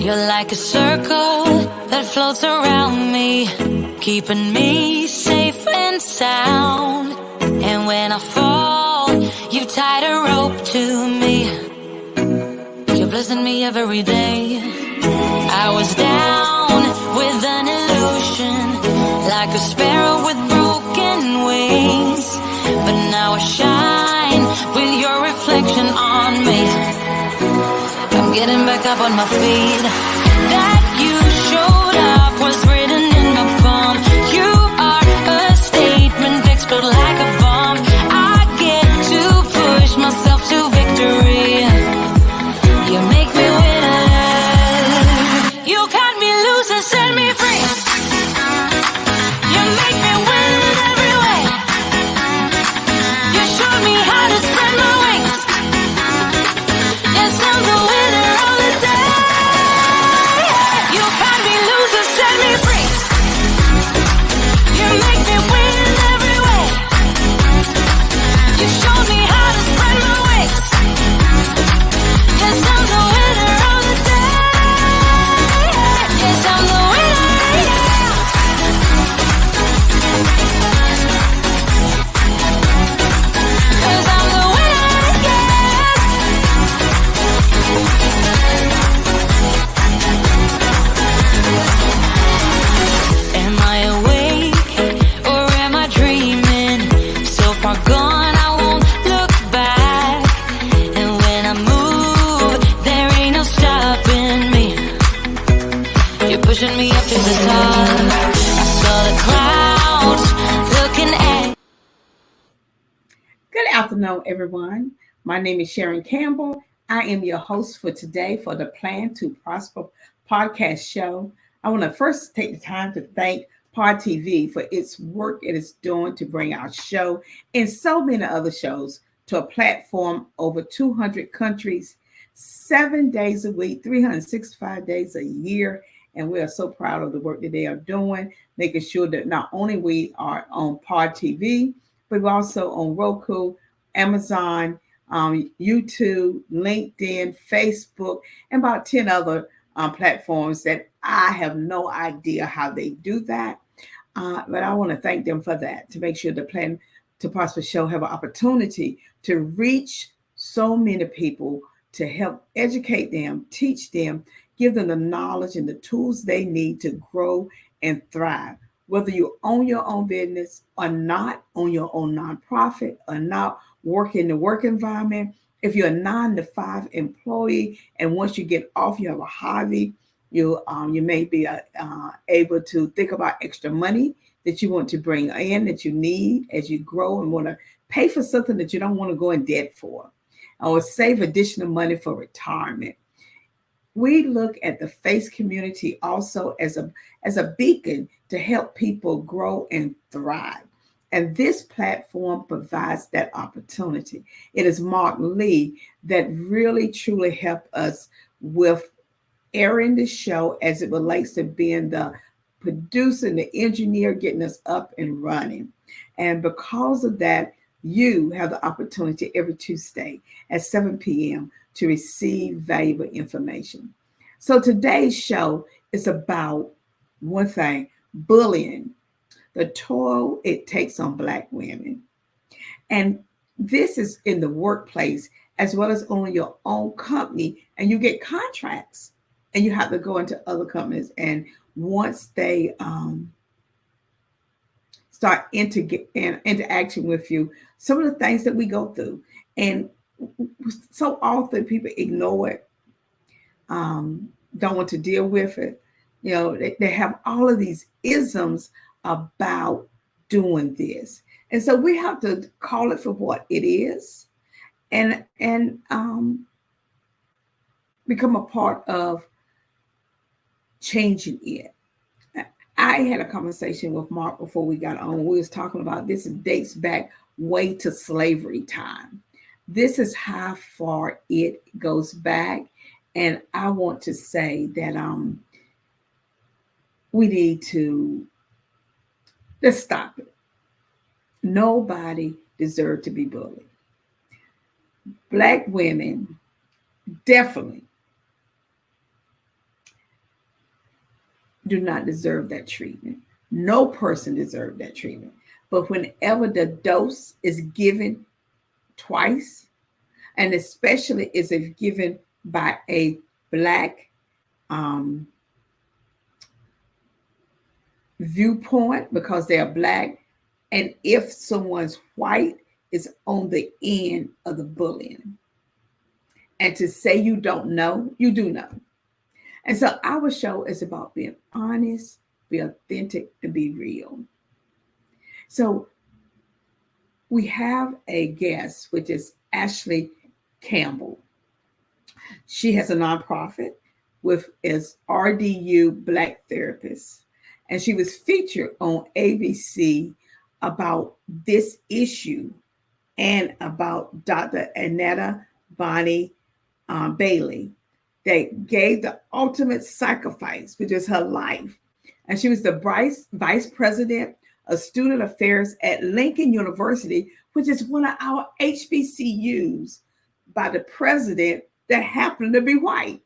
You're like a circle that floats around me, keeping me safe and sound. And when I fall, you tied a rope to me. You're blessing me every day. I was down with an illusion, like a sparrow with broken wings. But now I shine with your reflection on me. I'm getting back up on my feet. That you showed up was written in my palm. You are a statement, explode like a bomb. I get to push myself to victory. You make me winner. You cut me loose and set me free. You make me win in every way. You showed me how to spread my wings. Yes, I'm the winner of the day. You cut me loose and set me free. You make me win in every way. You showed me how to spread my wings. Yes, I'm the winner of the day. Yes, I'm the winner, yeah. 'Cause I'm the winner, yes. Am I awake or am I dreaming? So far gone, I won't look back. And when I move, there ain't no stopping me. You're pushing me up to the top. I saw the clouds looking at. Good afternoon, everyone. My name is Sharon Campbell. I am your host for today for the Plan to Prosper podcast show. I want to first take the time to thank Pod TV for its work it is doing to bring our show and so many other shows to a platform over 200 countries, 7 days a week, 365 days a year. And we are so proud of the work that they are doing, making sure that not only we are on Pod TV, but we're also on Roku, Amazon, YouTube, LinkedIn, Facebook, and about 10 other platforms that I have no idea how they do that. But I want to thank them for that, to make sure the Plan to Prosper show have an opportunity to reach so many people, to help educate them, teach them, give them the knowledge and the tools they need to grow and thrive. Whether you own your own business or not, own your own nonprofit or not work in the work environment, if you're a 9-to-5 employee and once you get off, you have a hobby, you may be able to think about extra money that you want to bring in, that you need as you grow and want to pay for something that you don't want to go in debt for, or save additional money for retirement. We look at the faith community also as a beacon to help people grow and thrive. And this platform provides that opportunity. It is Mark Lee that really truly helped us with airing the show as it relates to being the producer and the engineer, getting us up and running. And because of that, you have the opportunity every Tuesday at 7 p.m. to receive valuable information. So today's show is about one thing: bullying, the toll it takes on Black women. And this is in the workplace as well as owning your own company, and you get contracts and you have to go into other companies. And once they start interacting with you, some of the things that we go through, and so often people ignore it, don't want to deal with it. You know, they have all of these isms about doing this. And so we have to call it for what it is and become a part of changing it. I had a conversation with Mark before we got on. We was talking about this. It dates back way to slavery time. This is how far it goes back. And I want to say that we need to, let's stop it. Nobody deserves to be bullied. Black women definitely do not deserve that treatment. No person deserves that treatment. But whenever the dose is given twice, and especially is if given by a Black um, viewpoint because they are Black, and if someone's white, is on the end of the bullying. And to say you don't know, you do know. And so our show is about being honest, be authentic, and be real. So we have a guest, which is Ashley Campbell. She has a nonprofit with is RDU Black Therapists. And she was featured on ABC about this issue and about Dr. Annetta Bonnie Bailey. They gave the ultimate sacrifice, which is her life. And she was the vice president of student affairs at Lincoln University, which is one of our HBCUs, by the president that happened to be white.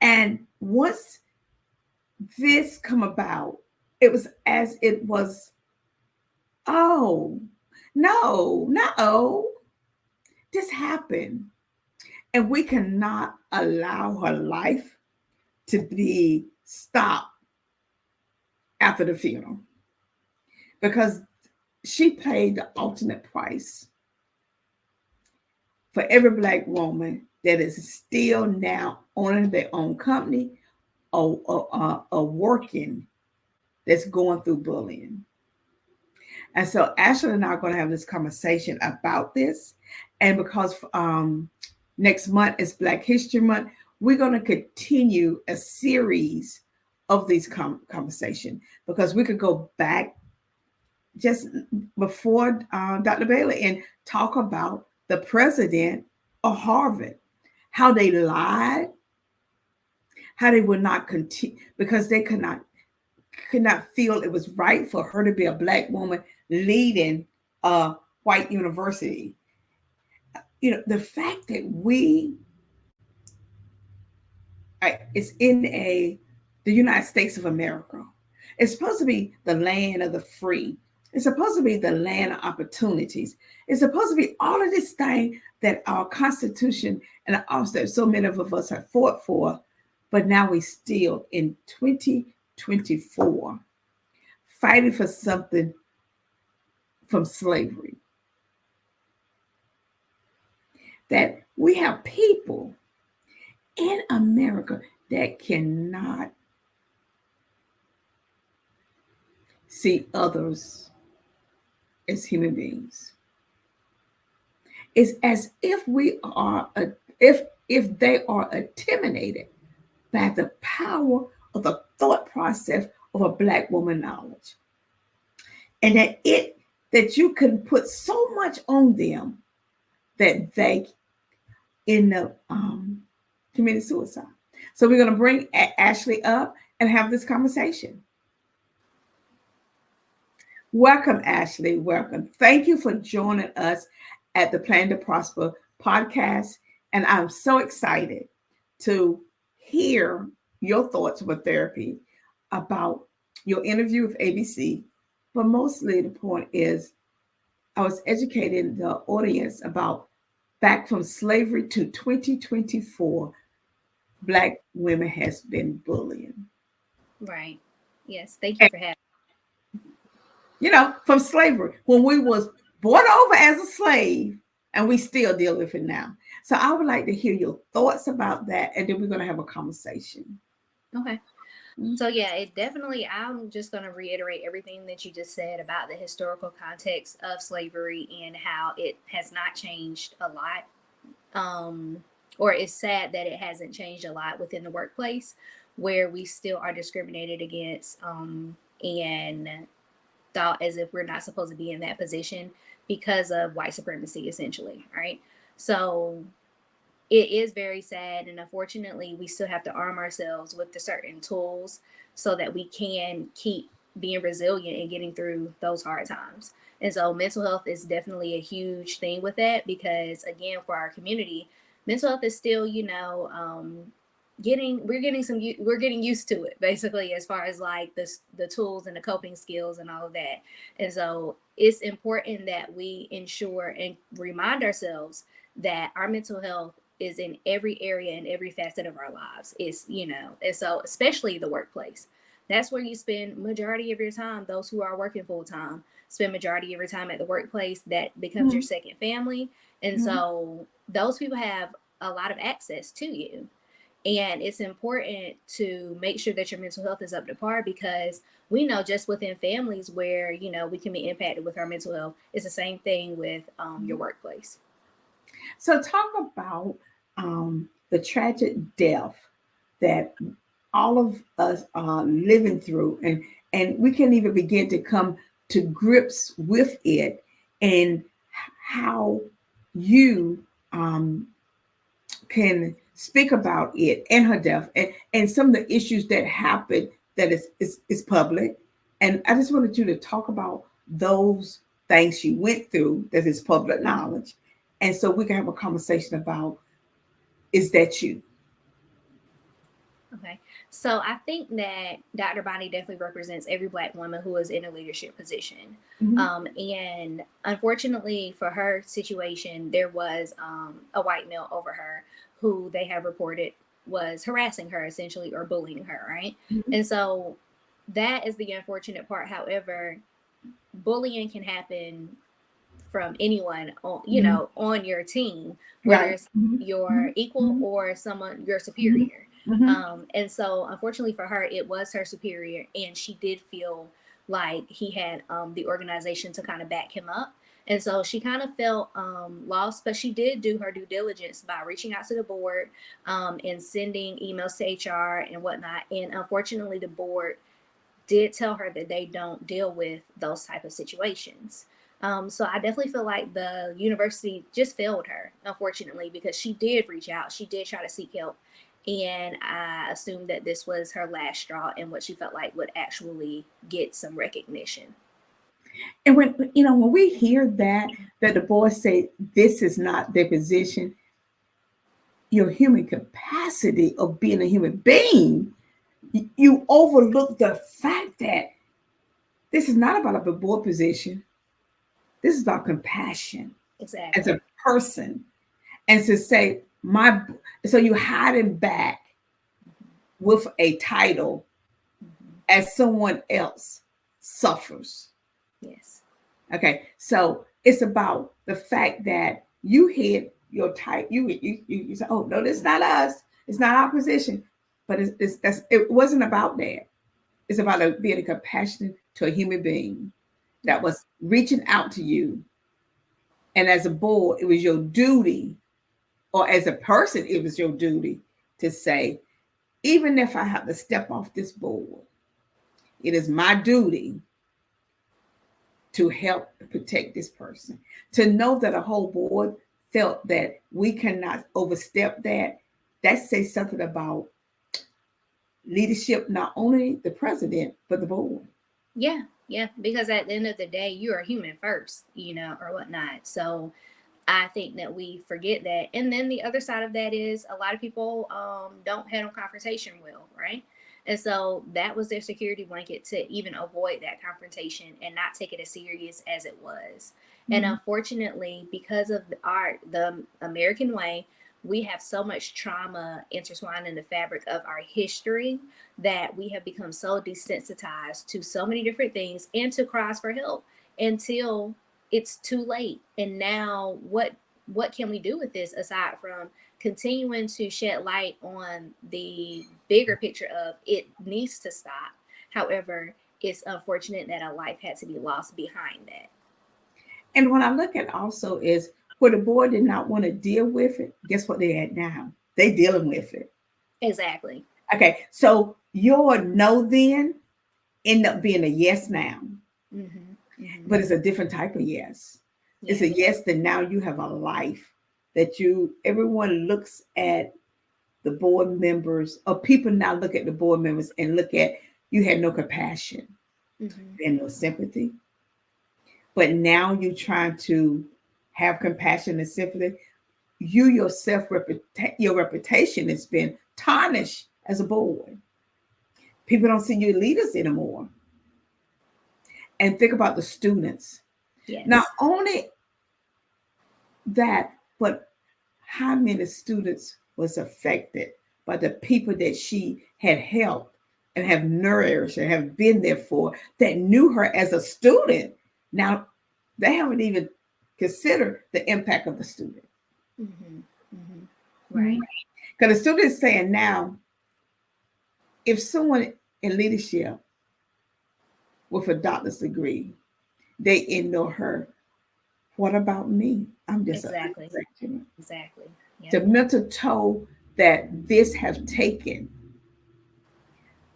And once this come about, it was as it was, oh, no, this happened. And we cannot allow her life to be stopped after the funeral, because she paid the ultimate price for every Black woman that is still now owning their own company or working, that's going through bullying. And so Ashley and I are going to have this conversation about this. And because next month is Black History Month, we're going to continue a series of these conversations, because we could go back just before Dr. Bailey and talk about the president of Harvard, how they lied, how they would not continue because they could not feel it was right for her to be a Black woman leading a white university. You know, the fact that it's in the United States of America. It's supposed to be the land of the free. It's supposed to be the land of opportunities. It's supposed to be all of this thing that our Constitution and also so many of us have fought for, but now we still in 2024 fighting for something from slavery. That we have people in America that cannot see others as human beings. It's as if we are if they are intimidated by the power of the thought process of a Black woman knowledge. And that you can put so much on them that they end up committing suicide. So we're going to bring Ashley up and have this conversation. Welcome, Ashley. Welcome. Thank you for joining us at the Plan to Prosper podcast. And I'm so excited to hear your thoughts about therapy, about your interview with ABC. But mostly the point is, I was educating the audience about back from slavery to 2024, Black women has been bullying. Right. Yes. Thank you for having me. You know, from slavery, when we was brought over as a slave, and we still deal with it now. So I would like to hear your thoughts about that, and then we're going to have a conversation. Okay. So yeah, I'm just going to reiterate everything that you just said about the historical context of slavery and how it has not changed a lot. Or it's sad that it hasn't changed a lot within the workplace, where we still are discriminated against and thought as if we're not supposed to be in that position because of white supremacy, essentially, right? So it is very sad, and unfortunately we still have to arm ourselves with the certain tools so that we can keep being resilient and getting through those hard times. And so mental health is definitely a huge thing with that, because again, for our community, mental health is still we're getting used to it, basically, as far as like the tools and the coping skills and all of that. And so it's important that we ensure and remind ourselves that our mental health is in every area and every facet of our lives. It's, and so especially the workplace, that's where you spend majority of your time. Those who are working full time spend majority of your time at the workplace. That becomes your second family. And so those people have a lot of access to you. And it's important to make sure that your mental health is up to par, because we know just within families where, we can be impacted with our mental health, it's the same thing with your workplace. So talk about the tragic death that all of us are living through, and we can't even begin to come to grips with it, and how you can speak about it and her death, and some of the issues that happened that is public. And I just wanted you to talk about those things she went through that is public knowledge. And so we can have a conversation about, is that you? Okay. So I think that Dr. Bonnie definitely represents every Black woman who is in a leadership position. And unfortunately for her situation, there was a white male over her who they have reported was harassing her essentially, or bullying her, right? And so that is the unfortunate part. However, bullying can happen from anyone on, on your team, whether it's your equal or someone your superior. And so unfortunately for her, it was her superior, and she did feel like he had the organization to kind of back him up. And so she kind of felt lost, but she did do her due diligence by reaching out to the board and sending emails to HR and whatnot. And unfortunately, the board did tell her that they don't deal with those type of situations. So I definitely feel like the university just failed her, unfortunately, because she did reach out. She did try to seek help. And I assumed that this was her last straw and what she felt like would actually get some recognition. And when we hear that the boys say this is not their position, your human capacity of being a human being, you overlook the fact that this is not about a board position. This is about compassion. Exactly. As a person. And to say, so you're hiding back with a title as someone else suffers. Yes. Okay. So it's about the fact that you hit your title. You say, oh, no, this is not us. It's not our position. But it wasn't about that. It's about being a compassionate to a human being that was reaching out to you. And as a board, it was your duty, or as a person, it was your duty to say, even if I have to step off this board, it is my duty to help protect this person. To know that a whole board felt that we cannot overstep that says something about leadership, not only the president, but the board. Yeah, because at the end of the day, you are human first, or whatnot. So I think that we forget that. And then the other side of that is a lot of people don't handle confrontation well, right? And so that was their security blanket to even avoid that confrontation and not take it as serious as it was. And unfortunately, because of the American way, we have so much trauma intertwined in the fabric of our history that we have become so desensitized to so many different things and to cries for help until it's too late. And now what can we do with this aside from continuing to shed light on the bigger picture of it needs to stop? However, it's unfortunate that a life had to be lost behind that. And what I look at also is where the board did not want to deal with it, guess what they at now? They dealing with it. Exactly. Okay, so your no then end up being a yes now. But it's a different type of yes. It's a yes that now you have a life that everyone looks at the board members, or people now look at the board members and look at, you had no compassion and no sympathy. But now you're trying to have compassion and sympathy. you yourself, your reputation has been tarnished as a boy. People don't see you leaders anymore. And think about the students. Yes. Not only that, but how many students was affected by the people that she had helped and have nourished and have been there for, that knew her as a student. Now, they haven't even considered the impact of the student. Mm-hmm. Mm-hmm. Right. Because the student is saying now, if someone in leadership with a doctor's degree, they ignore her, what about me? I'm just Exactly. a lecturer. Exactly. Yep. The mental toll that this have taken.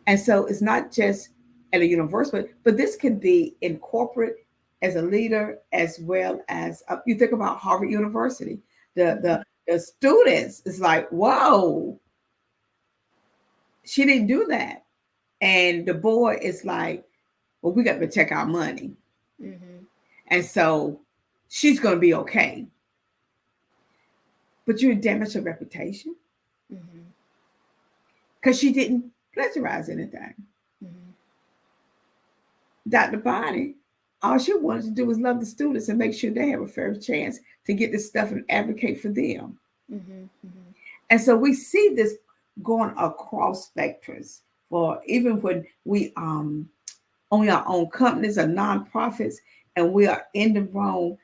And so it's not just at a university, but this can be in corporate as a leader, as well as you think about Harvard University. The students is like, whoa, she didn't do that. And the boy is like, well, we got to protect our money. Mm-hmm. And so she's going to be okay. But you damage her reputation because she didn't plagiarize anything. Mm-hmm. Dr. Bonnie, all she wanted to do was love the students and make sure they have a fair chance to get this stuff and advocate for them. Mm-hmm. Mm-hmm. And so we see this going across spectrums. For even when we own our own companies or nonprofits, and we are in the wrong,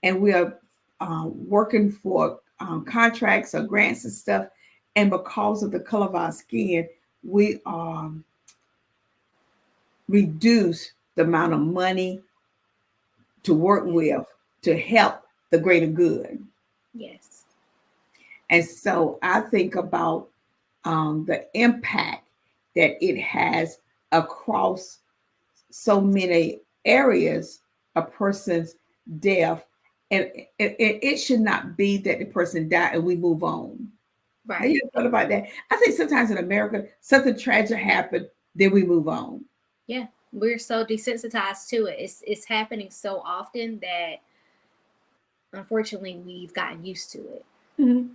and we are working for contracts or grants and stuff, and because of the color of our skin, we reduce the amount of money to work with to help the greater good. Yes. And so I think about the impact that it has across so many areas, a person's death. And it should not be that the person died and we move on. Right. Have you thought about that? I think sometimes in America, something tragic happened, then we move on. Yeah, we're so desensitized to it. It's happening so often that unfortunately we've gotten used to it. Mm-hmm.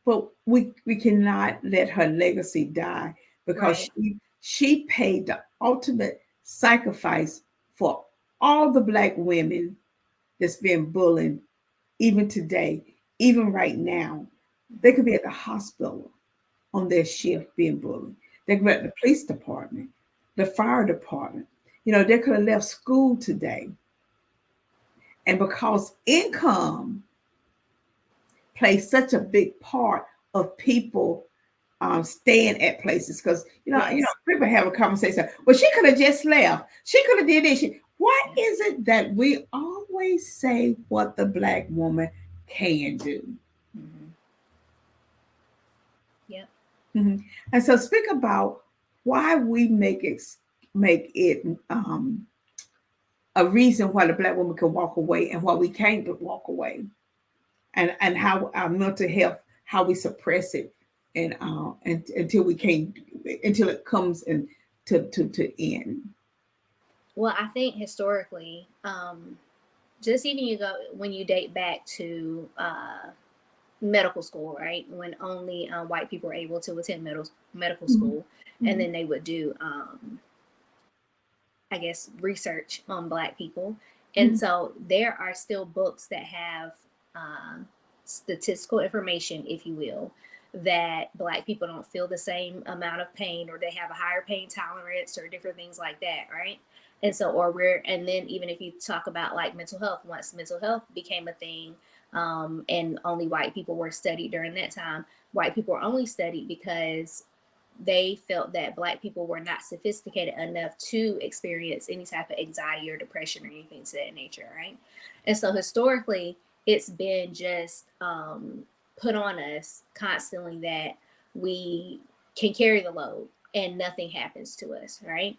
But we cannot let her legacy die because Right. she paid the ultimate sacrifice for all the Black women that's being bullied, even today, even right now. They could be at the hospital on their shift being bullied. They could be at the police department, the fire department. They could have left school today. And because income plays such a big part of people staying at places, because Yes. people have a conversation. Well, she could have just left. She could have did this. Why is it that we always say what the Black woman can do? Mm-hmm. Yep. Mm-hmm. And so, speak about why we make it a reason why the Black woman can walk away and why we can't walk away, and how our mental health, how we suppress it, and until we can't, until it comes and to end. Well, I think historically, just even when you date back to medical school, right? When only white people were able to attend medical school, Mm-hmm. and then they would do, I guess, research on Black people. And so there are still books that have statistical information, if you will, that Black people don't feel the same amount of pain, or they have a higher pain tolerance, or different things like that, right? And so, and then even if you talk about like mental health, once mental health became a thing, and only white people were studied during that time, white people were only studied because they felt that Black people were not sophisticated enough to experience any type of anxiety or depression or anything to that nature, right? And so historically, it's been just put on us constantly that we can carry the load and nothing happens to us, right?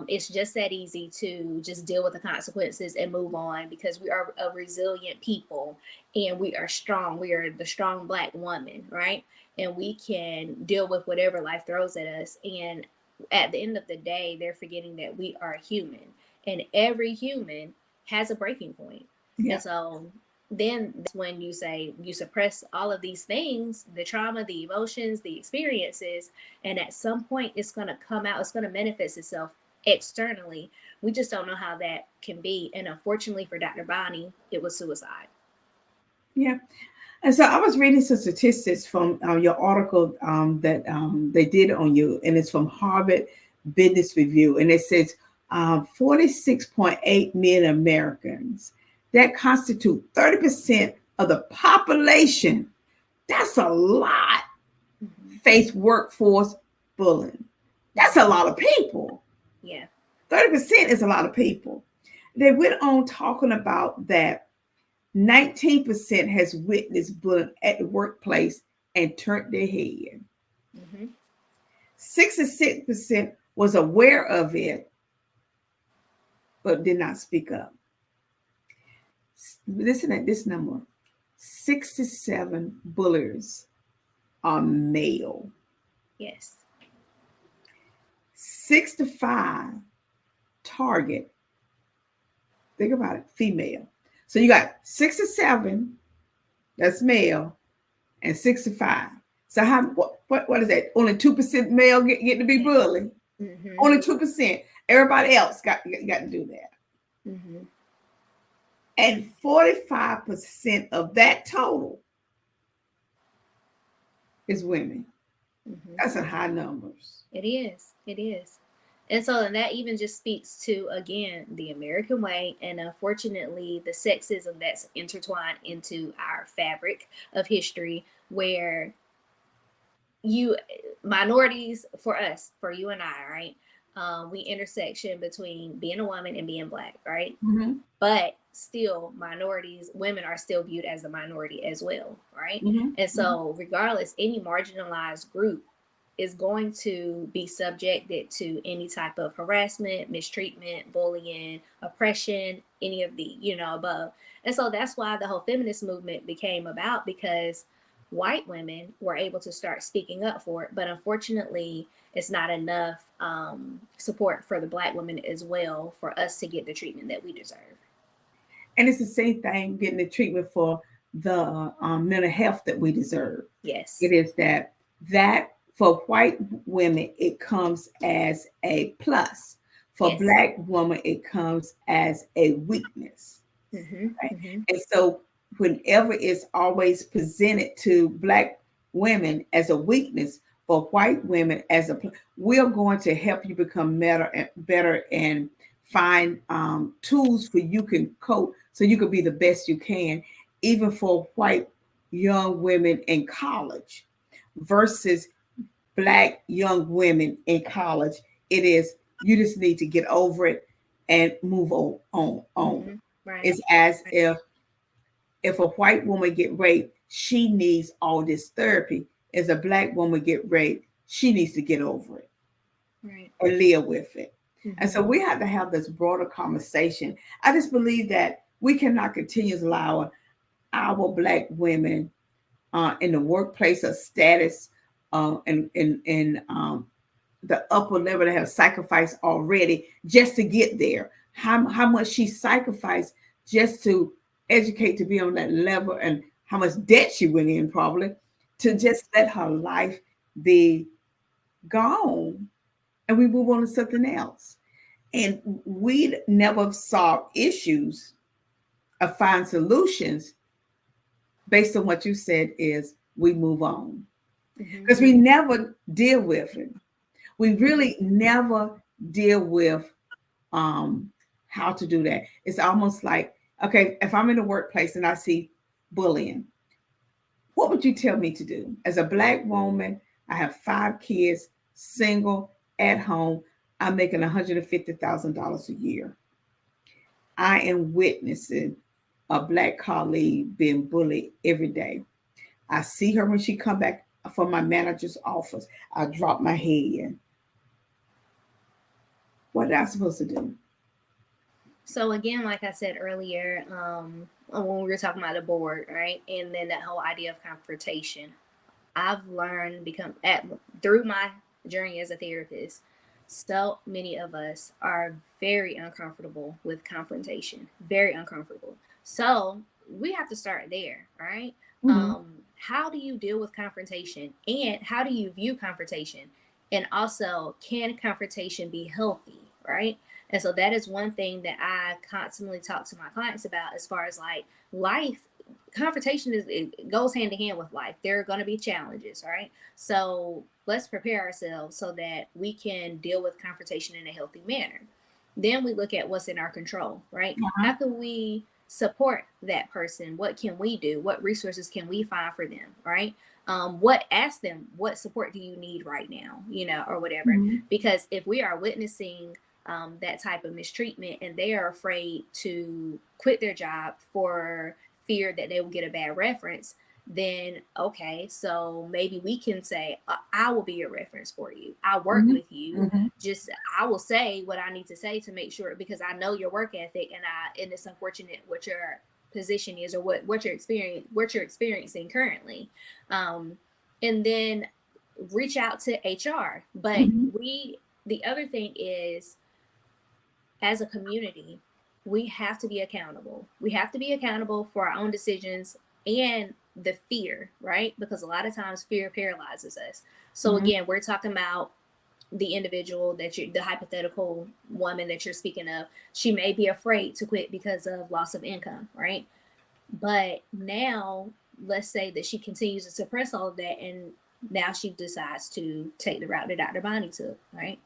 It's just that easy to just deal with the consequences and move on because we are a resilient people and we are strong. We are the strong Black woman, right? And we can deal with whatever life throws at us. And at the end of the day, they're forgetting that we are human and every human has a breaking point. Yeah. And so then that's when you say you suppress all of these things, the trauma, the emotions, the experiences, and at some point it's going to come out, it's going to manifest itself externally. We just don't know how that can be. And unfortunately for Dr. Bonnie, it was suicide. Yeah. And so I was reading some statistics from your article that they did on you, and it's from Harvard Business Review. And it says 46.8 million Americans, that constitute 30% of the population. That's a lot. Face workforce bullying. That's a lot of people. Yeah. 30% is a lot of people. They went on talking about that 19% has witnessed bullying at the workplace and turned their head. 66% was aware of it, but did not speak up. Listen at this number. 67 bullies are male. Yes. 65 target. Think about it, female. So you got 67, that's male, and 65. So how what is that? Only 2% male get to be bullied. Only 2%. Everybody else got to do that. And 45% of that total is women. That's a high numbers. It is. It is. And so and that even just speaks to, again, the American way, and unfortunately the sexism that's intertwined into our fabric of history, where minorities, for us, for you and I, right? We intersection between being a woman and being Black, right? But still, minorities, women are still viewed as a minority as well, right? And so regardless, any marginalized group is going to be subjected to any type of harassment, mistreatment, bullying, oppression, any of the, above. And so that's why the whole feminist movement became about, because white women were able to start speaking up for it. But unfortunately, it's not enough support for the Black women as well for us to get the treatment that we deserve. And it's the same thing getting the treatment for the mental health that we deserve. Yes. It is that for white women, it comes as a plus. For Yes. Black women, it comes as a weakness. Right? And so whenever it's always presented to Black women as a weakness, for white women as a plus, we're going to help you become better and find tools for you can cope so you can be the best you can, even for white young women in college versus Black young women in college. It is, you just need to get over it and move on. Right. It's as if a white woman get raped, she needs all this therapy. As a Black woman get raped, she needs to get over it, right, and live with it. And so we have to have this broader conversation. I just believe that we cannot continue to allow our Black women in the workplace of status and the upper level that have sacrificed already just to get there. How much she sacrificed just to educate to be on that level, and how much debt she went in probably to just let her life be gone, and we move on to something else. And we never solve issues or find solutions based on what you said is we move on. Because we never deal with it. We really never deal with how to do that. It's almost like, okay, if I'm in the workplace and I see bullying, what would you tell me to do? As a Black woman, I have 5 kids, single, at home. I'm making $150,000 a year. I am witnessing a Black colleague being bullied every day. I see her when she come back from my manager's office. I drop my head. What am I supposed to do? So again, like I said earlier, when we were talking about the board, right, and then that whole idea of confrontation, I've learned through my journey as a therapist, so many of us are very uncomfortable with confrontation, very uncomfortable. So we have to start there, right? Mm-hmm. How do you deal with confrontation, and how do you view confrontation? And also, can confrontation be healthy, right? And so that is one thing that I constantly talk to my clients about, as far as like life. Confrontation it goes hand in hand with life. There are going to be challenges, right? So let's prepare ourselves so that we can deal with confrontation in a healthy manner. Then we look at what's in our control, right? Uh-huh. How can we support that person? What can we do? What resources can we find for them, right? What ask them, what support do you need right now, or whatever. Mm-hmm. Because if we are witnessing that type of mistreatment, and they are afraid to quit their job for fear that they will get a bad reference, then okay, so maybe we can say, I will be a reference for you. I'll work Mm-hmm. with you. Mm-hmm. Just I will say what I need to say to make sure, because I know your work ethic, and it's unfortunate what your position is, or what you're experiencing currently. Um, and then reach out to HR. But Mm-hmm. the other thing is, as a community, we have to be accountable. We have to be accountable for our own decisions and the fear, right? Because a lot of times fear paralyzes us. So Mm-hmm. again, we're talking about the individual the hypothetical woman that you're speaking of. She may be afraid to quit because of loss of income, right? But now, let's say that she continues to suppress all of that, and now she decides to take the route that Dr. Bonnie took, right?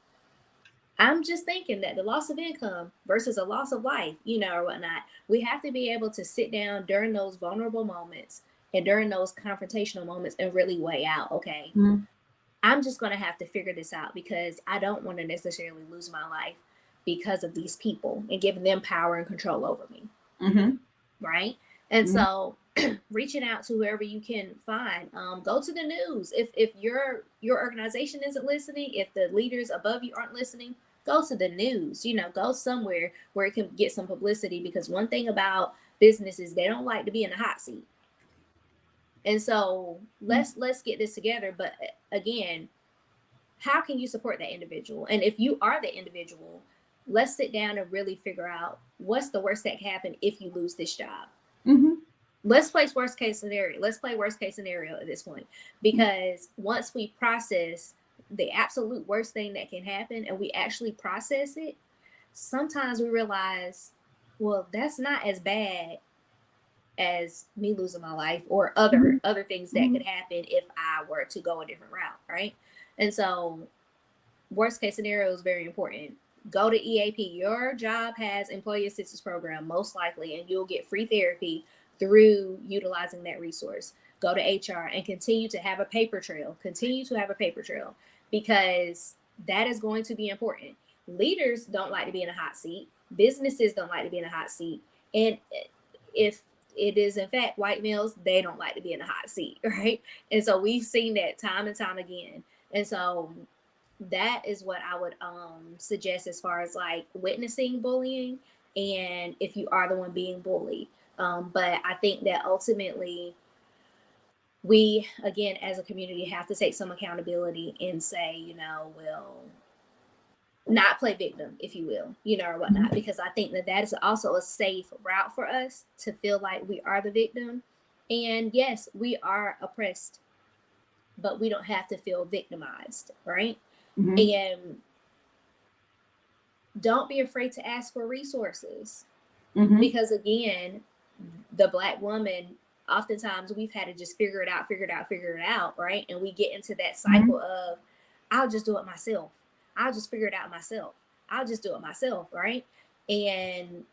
I'm just thinking that the loss of income versus a loss of life, or whatnot, we have to be able to sit down during those vulnerable moments and during those confrontational moments and really weigh out, okay, Mm-hmm. I'm just going to have to figure this out, because I don't want to necessarily lose my life because of these people and giving them power and control over me. Mm-hmm. Right. And Mm-hmm. so reaching out to whoever you can find, go to the news. If your organization isn't listening, if the leaders above you aren't listening, go to the news, go somewhere where it can get some publicity, because one thing about businesses, they don't like to be in a hot seat. And so let's get this together. But again, how can you support that individual? And if you are the individual, let's sit down and really figure out what's the worst that can happen if you lose this job. Mm-hmm. Let's play worst case scenario. Let's play worst case scenario at this point, because once we process the absolute worst thing that can happen, and we actually process it, sometimes we realize, well, that's not as bad as me losing my life, or Mm-hmm. other things that could happen if I were to go a different route, right? And so worst case scenario is very important. Go to EAP. Your job has employee assistance program, most likely, and you'll get free therapy through utilizing that resource. Go to HR and continue to have a paper trail. Continue to have a paper trail, because that is going to be important. Leaders don't like to be in a hot seat. Businesses don't like to be in a hot seat. And if it is in fact white males, they don't like to be in a hot seat, right? And so we've seen that time and time again. And so that is what I would suggest, as far as like witnessing bullying, and if you are the one being bullied. But I think that ultimately, we, again, as a community, have to take some accountability and say, well, not play victim, if you will, or whatnot, because I think that that is also a safe route for us to feel like we are the victim. And yes, we are oppressed, but we don't have to feel victimized, right? Mm-hmm. And don't be afraid to ask for resources, Mm-hmm. because again, the Black woman, oftentimes we've had to just figure it out, right? And we get into that Mm-hmm. cycle of, I'll just do it myself. I'll just figure it out myself. I'll just do it myself, right? And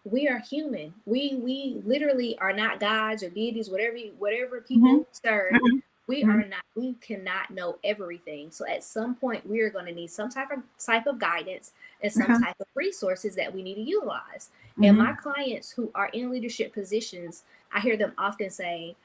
we are human. We literally are not gods or deities, whatever people serve. Mm-hmm. We cannot know everything. So at some point, we are going to need some type of guidance and some Uh-huh. type of resources that we need to utilize. And Mm-hmm. my clients who are in leadership positions, I hear them often say,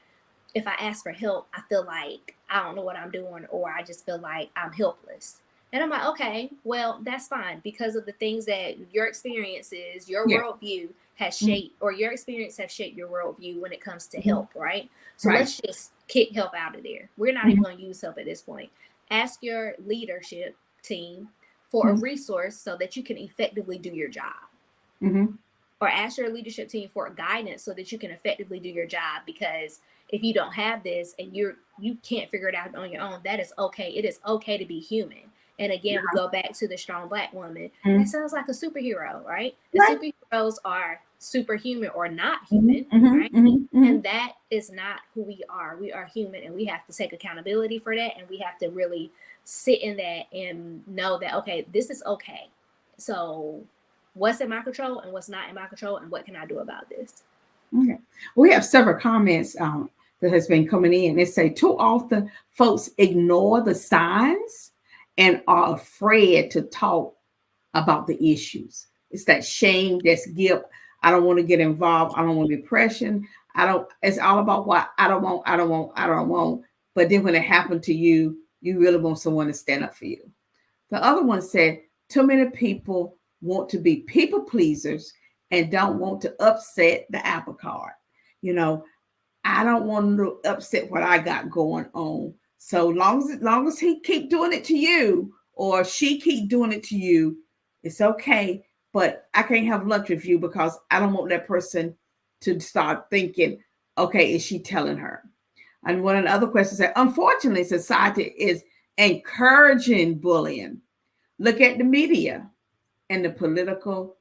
if I ask for help, I feel like I don't know what I'm doing, or I just feel like I'm helpless. And I'm like, okay, well, that's fine, because of the things that your experiences, your Yeah. worldview has Mm-hmm. shaped, or your experience have shaped your worldview when it comes to Mm-hmm. help, right? So Right. let's just kick help out of there. We're not even Mm-hmm. going to use help at this point. Ask your leadership team for a Mm-hmm. resource so that you can effectively do your job. Mm-hmm. or ask your leadership team for guidance so that you can effectively do your job. Because if you don't have this and you can't figure it out on your own, that is okay. It is okay to be human. And again, we go back to the strong Black woman. Mm-hmm. That sounds like a superhero, right? And Right. superheroes are superhuman or not Mm-hmm. human, Mm-hmm. right? Mm-hmm. And that is not who we are. We are human, and we have to take accountability for that, and we have to really sit in that and know that, okay, this is okay. So what's in my control and what's not in my control, and what can I do about this? Okay. We have several comments that has been coming in. They say too often folks ignore the signs and are afraid to talk about the issues. It's that shame, that's guilt. I don't want to get involved. I don't want depression. It's all about what I don't want, I don't want, I don't want. But then when it happened to you, you really want someone to stand up for you. The other one said, too many people want to be people pleasers and don't want to upset the apple cart. You know, I don't want to upset what I got going on. So long as he keep doing it to you or she keep doing it to you, it's okay. But I can't have lunch with you because I don't want that person to start thinking, okay, is she telling her? And one of the other questions said, unfortunately, society is encouraging bullying. Look at the media and the political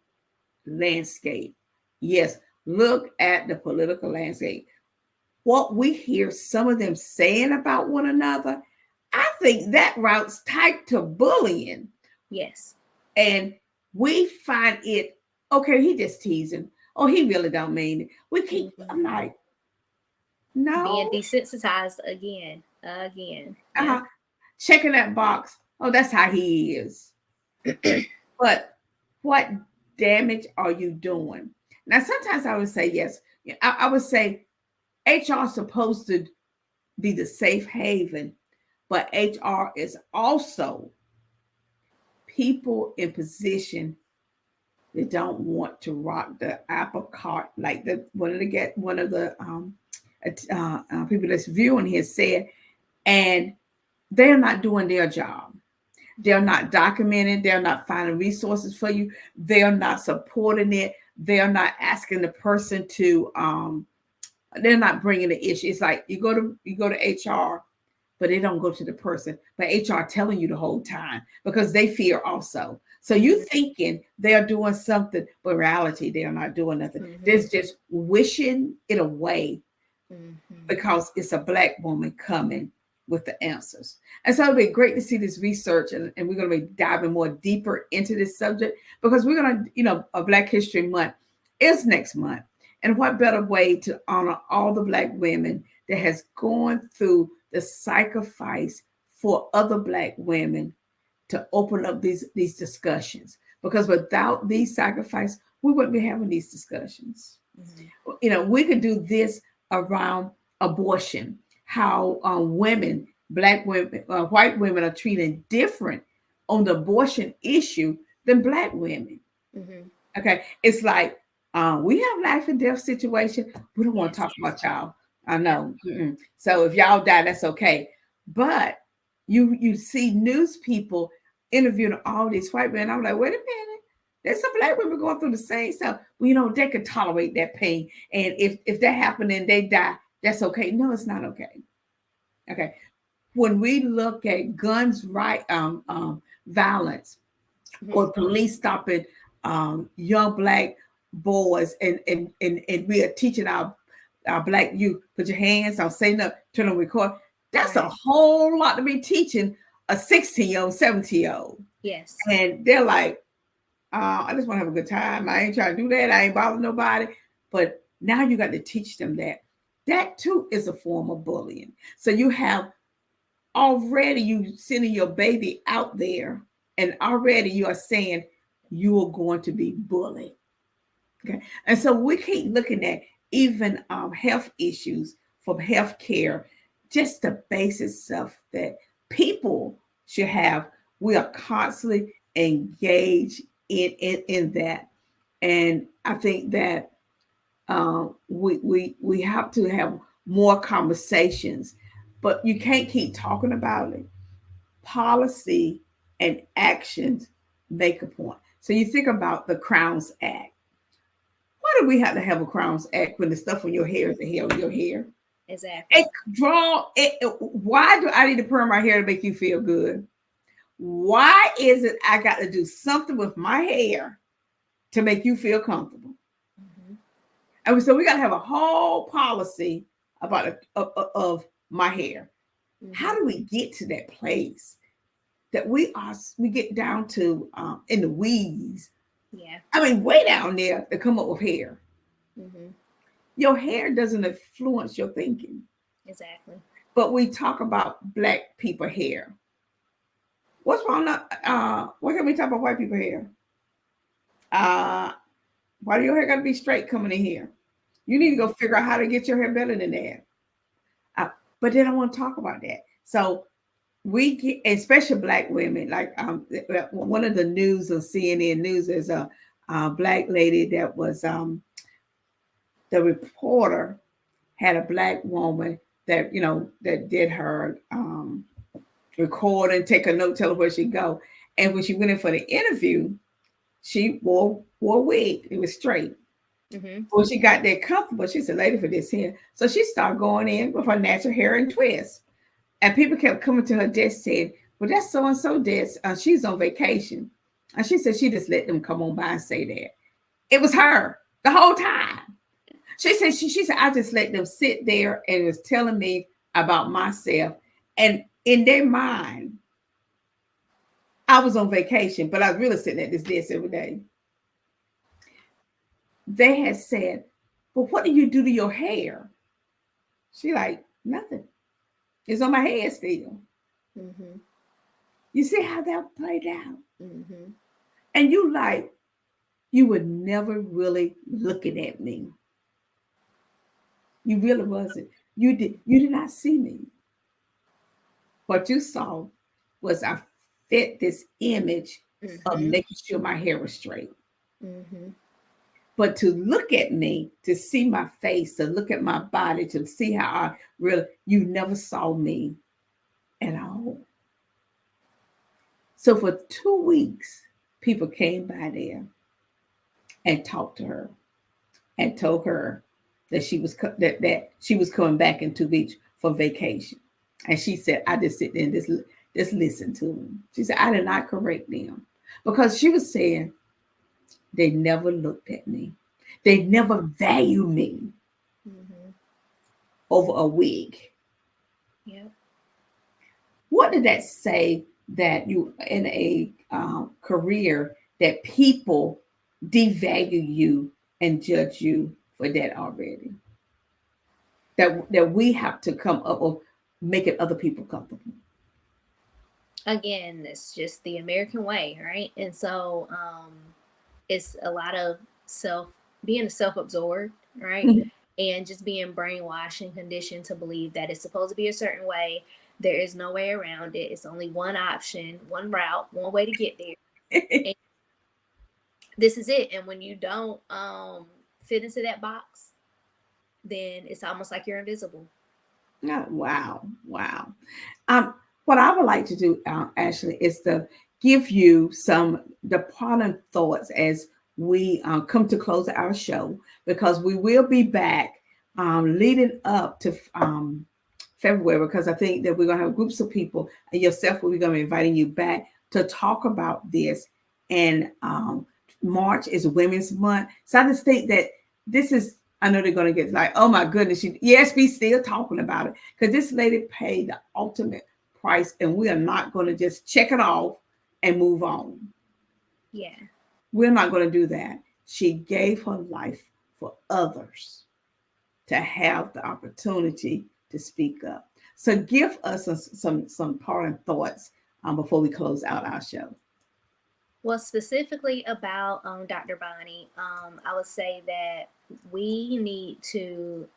landscape. Yes, look at the political landscape. What we hear some of them saying about one another, I think that routes tight to bullying. Yes. And we find it, okay, he just teasing. Oh, he really don't mean it. We keep, I'm like, no. Being desensitized again. Yeah. Checking that box. Oh, that's how he is. But what damage are you doing? Now, sometimes I would say yes. I would say HR is supposed to be the safe haven, but HR is also people in position that don't want to rock the apple cart, like one of the people that's viewing here said, and they're not doing their job. They're not documenting. They're not finding resources for you. They're not supporting it. They're not asking the person to. They're not bringing the issue. It's like you go to HR, but they don't go to the person. But HR telling you the whole time because they fear also. So you thinking they're doing something, but in reality they are not doing nothing. Mm-hmm. They're just wishing it away because it's a Black woman coming with the answers. And so it'll be great to see this research, and we're going to be diving more deeper into this subject because we're going to, a Black History Month is next month. And what better way to honor all the Black women that has gone through the sacrifice for other Black women to open up these discussions? Because without these sacrifices, we wouldn't be having these discussions. Mm-hmm. We could do this around abortion, how women, Black women, white women are treated different on the abortion issue than Black women. Mm-hmm. Okay, it's like we have life and death situation. We don't want to talk about y'all. I know. Mm-mm. So if y'all die, that's okay. But you see news people interviewing all these white men. I'm like, wait a minute. There's some Black women going through the same stuff. Well, they can tolerate that pain. And if that happened and they die, that's okay. No, it's not okay. Okay. When we look at guns violence or police stopping young Black boys and we are teaching our Black youth, put your hands on, say nothing, turn on record. That's a whole lot to be teaching a 16-year-old, 17-year-old. Yes. And they're like, I just want to have a good time. I ain't trying to do that. I ain't bothering nobody. But now you got to teach them that. That too is a form of bullying. So you have already you sending your baby out there, and already you are saying you are going to be bullied. Okay. And so we keep looking at even health issues from healthcare, just the basic stuff that people should have. We are constantly engaged in that. And I think that we have to have more conversations, but you can't keep talking about it. Policy and actions make a point. So you think about the Crowns Act. do we have to have a Crowns Act when the stuff on your hair is the hair of your hair? Exactly. It draw it. Why do I need to perm my hair to make you feel good? Why is it I got to do something with my hair to make you feel comfortable? Mm-hmm. And so we got to have a whole policy about of my hair. Mm-hmm. How do we get to that place that we get down to in the weeds? Yeah. I mean, way down there to come up with hair. Mm-hmm. Your hair doesn't influence your thinking. Exactly. But we talk about Black people hair. What's wrong? Why can't we talk about white people hair? Why do your hair got to be straight coming in here? You need to go figure out how to get your hair better than that. But they don't want to talk about that. So we get, especially Black women, like one of the news on CNN News is a Black lady that was the reporter had a Black woman that that did her record and take a note, tell her where she go. And when she went in for the interview, she wore a wig. It was straight. Mm-hmm. When she got there comfortable, she said, "Lady, for this here." So she started going in with her natural hair and twist. And people kept coming to her desk saying, "Well, that's so and so desk. She's on vacation." And she said she just let them come on by and say that. It was her the whole time. She said, "I just let them sit there and was telling me about myself." And in their mind, I was on vacation, but I was really sitting at this desk every day. They had said, "But what do you do to your hair?" She like, "Nothing. It's on my head still." Mm-hmm. You see how that played out? Mm-hmm. And you were never really looking at me. You really wasn't. You did not see me. What you saw was I fit this image of Mm-hmm. making sure my hair was straight. Mm-hmm. But to look at me, to see my face, to look at my body, to see how I really, you never saw me at all. So for 2 weeks, people came by there and talked to her and told her that that she was coming back in 2 weeks for vacation. And she said, "I just sit there and just listen to them." She said, "I did not correct them," because she was saying they never looked at me. They never valued me Mm-hmm. over a wig. Yep. What did that say that you in a career that people devalue you and judge you for that already? That we have to come up with making other people comfortable. Again, it's just the American way, right? And so it's a lot of being self-absorbed, right? Mhm. And just being brainwashed and conditioned to believe that it's supposed to be a certain way. There is no way around it. It's only one option, one route, one way to get there. And this is it. And when you don't fit into that box, then it's almost like you're invisible. Oh, wow, wow. Um, what I would like to do, Ashley, is to give you some departing thoughts as we come to close our show, because we will be back leading up to February, because I think that we're going to have groups of people, and yourself, we're going to be inviting you back to talk about this. And March is Women's Month. So I just think that this is, I know they're going to get like, "Oh my goodness, yes, we still talking about it," because this lady paid the ultimate price, and we are not going to just check it off and move on. Yeah. We're not going to do that. She gave her life for others to have the opportunity to speak up. So give us some parting thoughts before we close out our show. Well, specifically about Dr. Bonnie, I would say that we need to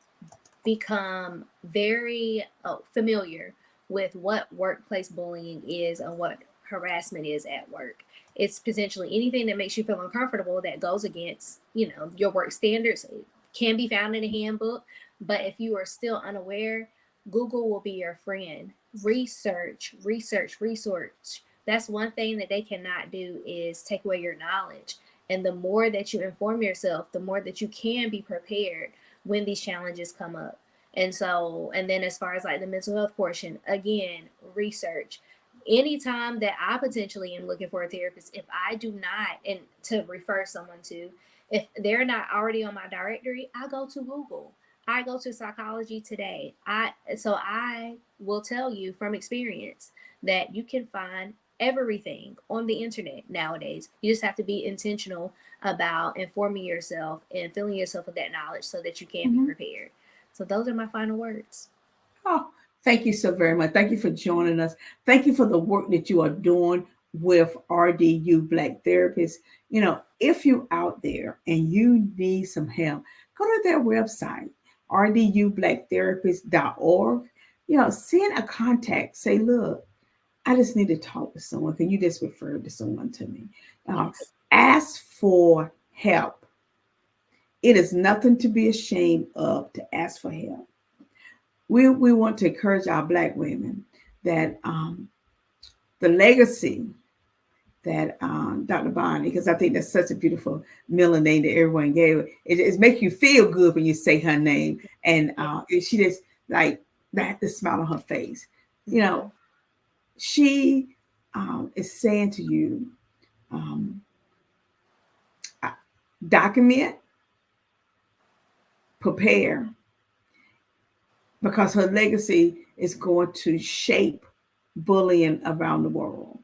become very familiar with what workplace bullying is and what harassment is at work. It's potentially anything that makes you feel uncomfortable that goes against, your work standards. It can be found in a handbook, but if you are still unaware, Google will be your friend. Research, research, research. That's one thing that they cannot do is take away your knowledge. And the more that you inform yourself, the more that you can be prepared when these challenges come up. And so, and then as far as like the mental health portion, again, research. Anytime that I potentially am looking for a therapist, if I do not, and to refer someone to, if they're not already on my directory, I go to Google. I go to Psychology Today. I will tell you from experience that you can find everything on the internet nowadays. You just have to be intentional about informing yourself and filling yourself with that knowledge so that you can be prepared. So those are my final words. Oh, thank you so very much. Thank you for joining us. Thank you for the work that you are doing with RDU Black Therapists. You know, if you're out there and you need some help, go to their website, rdubblacktherapist.org. You know, send a contact. Say, look, I just need to talk to someone. Can you just refer to someone to me? Yes. Ask for help. It is nothing to be ashamed of to ask for help. We want to encourage our Black women that the legacy that Dr. Bonnie, because I think that's such a beautiful middle name that everyone gave. It makes you feel good when you say her name, and she just like that, the smile on her face. You know, she is saying to you, document, prepare, because her legacy is going to shape bullying around the world.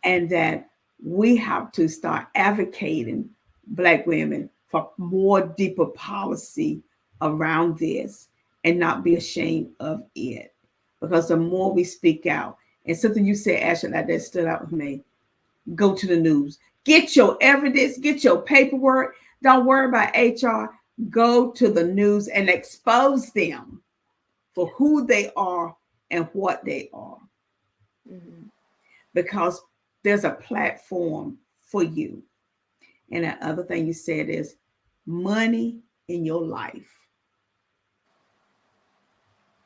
And that we have to start advocating, Black women, for more deeper policy around this and not be ashamed of it. Because the more we speak out, and something you said, Ashley, like that stood out with me, go to the news. Get your evidence, get your paperwork. Don't worry about HR. Go to the news and expose them for who they are and what they are. Because there's a platform for you. And the other thing you said is money in your life.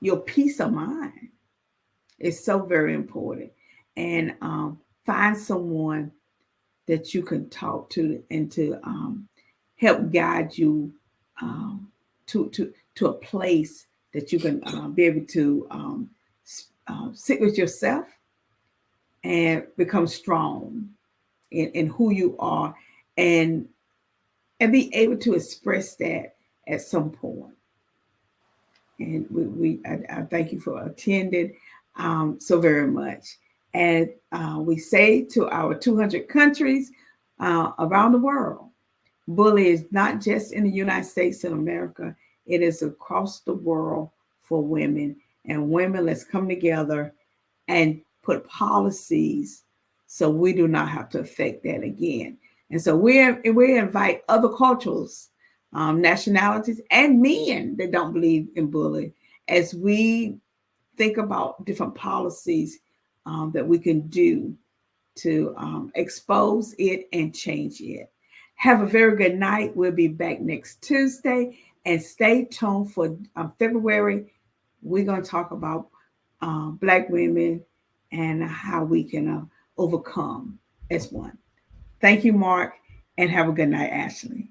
Your peace of mind is so very important. And find someone that you can talk to and to help guide you to a place that you can be able to sit with yourself and become strong in who you are, and be able to express that at some point. And I thank you for attending so very much. And we say to our 200 countries around the world, bullying is not just in the United States of America, it is across the world for women. And women, let's come together and put policies so we do not have to affect that again. And so we invite other cultures, nationalities, and men that don't believe in bullying as we think about different policies that we can do to expose it and change it. Have a very good night. We'll be back next Tuesday, and stay tuned for February. We're going to talk about Black women and how we can overcome as one. Thank you, Mark, and have a good night, Ashley.